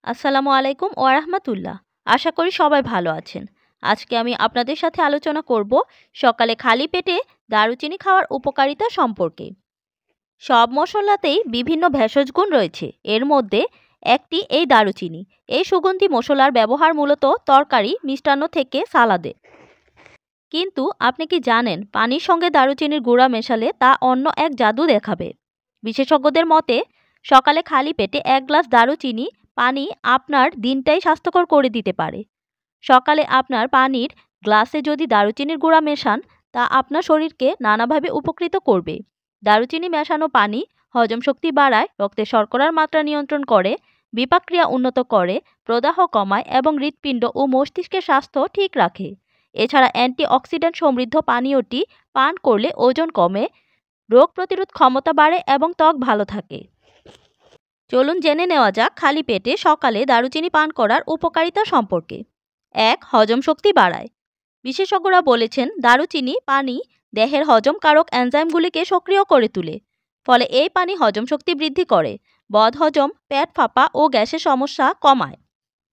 আসসালামু আলাইকুম ওয়া রাহমাতুল্লাহ। আশা করি সবাই ভালো আছেন। আজকে আমি আপনাদের সাথে আলোচনা করব সকালে খালি পেটে দারুচিনি খাওয়ার উপকারিতা সম্পর্কে। সব মশলাতেই বিভিন্ন ভেষজ গুণ রয়েছে। এর মধ্যে একটি এই দারুচিনি। এই সুগন্ধি মশলার ব্যবহার মূলত তরকারি, মিষ্টান্ন থেকে সালাদে। কিন্তু আপনি কি জানেন পানির সঙ্গে দারুচিনির গুঁড়া মেশালে তা অন্য এক জাদু দেখাবে? বিশেষজ্ঞদের মতে সকালে খালি পেটে ১ গ্লাস দারুচিনি পানি আপনার দিনটাই স্বাস্থ্যকর করে দিতে পারে। সকালে আপনার পানির গ্লাসে যদি দারুচিনির গুঁড়া মেশান তা আপনার শরীরকে নানাভাবে উপকৃত করবে। দারুচিনি মেশানো পানি হজম শক্তি বাড়ায়, রক্তে শর্করার মাত্রা নিয়ন্ত্রণ করে, বিপাকক্রিয়া উন্নত করে, প্রদাহ কমায় এবং হৃৎপিণ্ড ও মস্তিষ্কের স্বাস্থ্য ঠিক রাখে। এছাড়া অ্যান্টিঅক্সিডেন্ট সমৃদ্ধ পানীয়টি পান করলে ওজন কমে, রোগ প্রতিরোধ ক্ষমতা বাড়ে এবং ত্বক ভালো থাকে। চলুন জেনে নেওয়া যাক খালি পেটে সকালে দারুচিনি পান করার উপকারিতা সম্পর্কে। ১. হজম শক্তি বাড়ায়। বিশেষজ্ঞরা বলেছেন দারুচিনি পানি দেহের হজমকারক এনজাইমগুলিকে সক্রিয় করে তোলে। ফলে এই পানি হজম শক্তি বৃদ্ধি করে, বদহজম, পেট ফাঁপা ও গ্যাসের সমস্যা কমায়।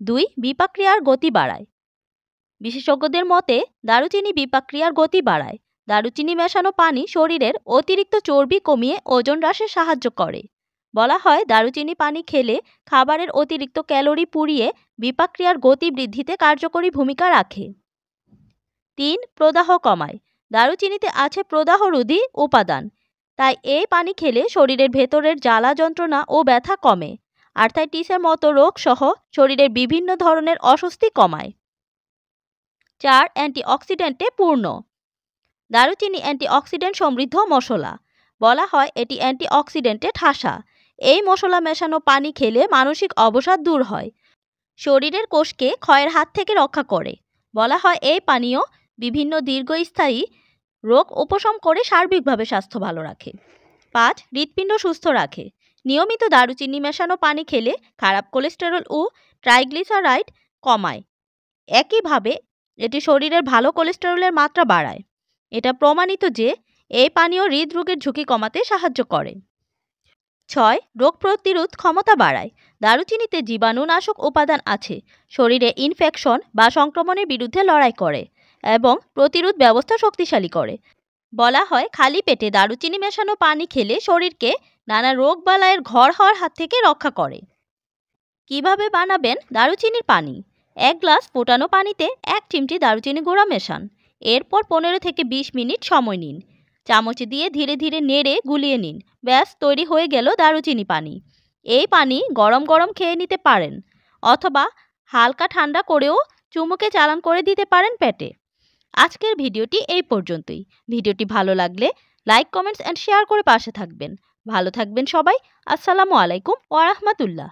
২. বিপাকক্রিয়ার গতি বাড়ায়। বিশেষজ্ঞদের মতে দারুচিনি বিপাকক্রিয়ার গতি বাড়ায়। দারুচিনি মেশানো পানি শরীরের অতিরিক্ত চর্বি কমিয়ে ওজন হ্রাসে সাহায্য করে। বলা হয় দারুচিনি পানি খেলে খাবারের অতিরিক্ত ক্যালোরি পুড়িয়ে বিপাকক্রিয়ার গতি বৃদ্ধিতে কার্যকরী ভূমিকা রাখে। ৩. প্রদাহ কমায়। দারুচিনিতে আছে প্রদাহরোধী উপাদান, তাই এই পানি খেলে শরীরের ভেতরের জ্বালা যন্ত্রণা ও ব্যথা কমে। আর্থাইটিসের মতো রোগ সহ শরীরের বিভিন্ন ধরনের অস্বস্তি কমায়। ৪. অ্যান্টিঅক্সিডেন্টে পূর্ণ। দারুচিনি অ্যান্টিঅক্সিডেন্ট সমৃদ্ধ মশলা। বলা হয় এটি অ্যান্টিঅক্সিডেন্টে ঠাসা। এই মশলা মেশানো পানি খেলে মানসিক অবসাদ দূর হয়, শরীরের কোষকে ক্ষয়ের হাত থেকে রক্ষা করে। বলা হয় এই পানীয় বিভিন্ন দীর্ঘস্থায়ী রোগ উপশম করে সার্বিকভাবে স্বাস্থ্য ভালো রাখে। ৫. হৃৎপিণ্ড সুস্থ রাখে। নিয়মিত দারুচিনি মেশানো পানি খেলে খারাপ কোলেস্টেরল ও ট্রাইগ্লিসারাইড কমায়। একইভাবে এটি শরীরের ভালো কোলেস্টেরলের মাত্রা বাড়ায়। এটা প্রমাণিত যে এই পানীয় হৃদরোগের ঝুঁকি কমাতে সাহায্য করে। ৬. রোগ প্রতিরোধ ক্ষমতা বাড়ায়। দারুচিনিতে জীবাণুনাশক উপাদান আছে, শরীরে ইনফেকশন বা সংক্রমণের বিরুদ্ধে লড়াই করে এবং প্রতিরোধ ব্যবস্থা শক্তিশালী করে। বলা হয় খালি পেটে দারুচিনি মেশানো পানি খেলে শরীরকে নানা রোগবালাইয়ের ঘর হওয়ার হাত থেকে রক্ষা করে। কিভাবে বানাবেন দারুচিনির পানি? ১ গ্লাস ফোটানো পানিতে ১ চিমটি দারুচিনি গুঁড়া মেশান। এরপর ১৫ থেকে ২০ মিনিট সময় নিন। চামচ দিয়ে ধীরে ধীরে নেড়ে গুলিয়ে নিন। ব্যাস, তৈরি হয়ে গেল দারুচিনি পানি। এই পানি গরম গরম খেয়ে নিতে পারেন অথবা হালকা ঠান্ডা করেও চুমুকে চালান করে দিতে পারেন পেটে। আজকের ভিডিওটি এই পর্যন্তই। ভিডিওটি ভালো লাগলে লাইক, কমেন্টস অ্যান্ড শেয়ার করে পাশে থাকবেন। ভালো থাকবেন সবাই। আসসালামু আলাইকুম ওয়া রাহমাতুল্লাহ।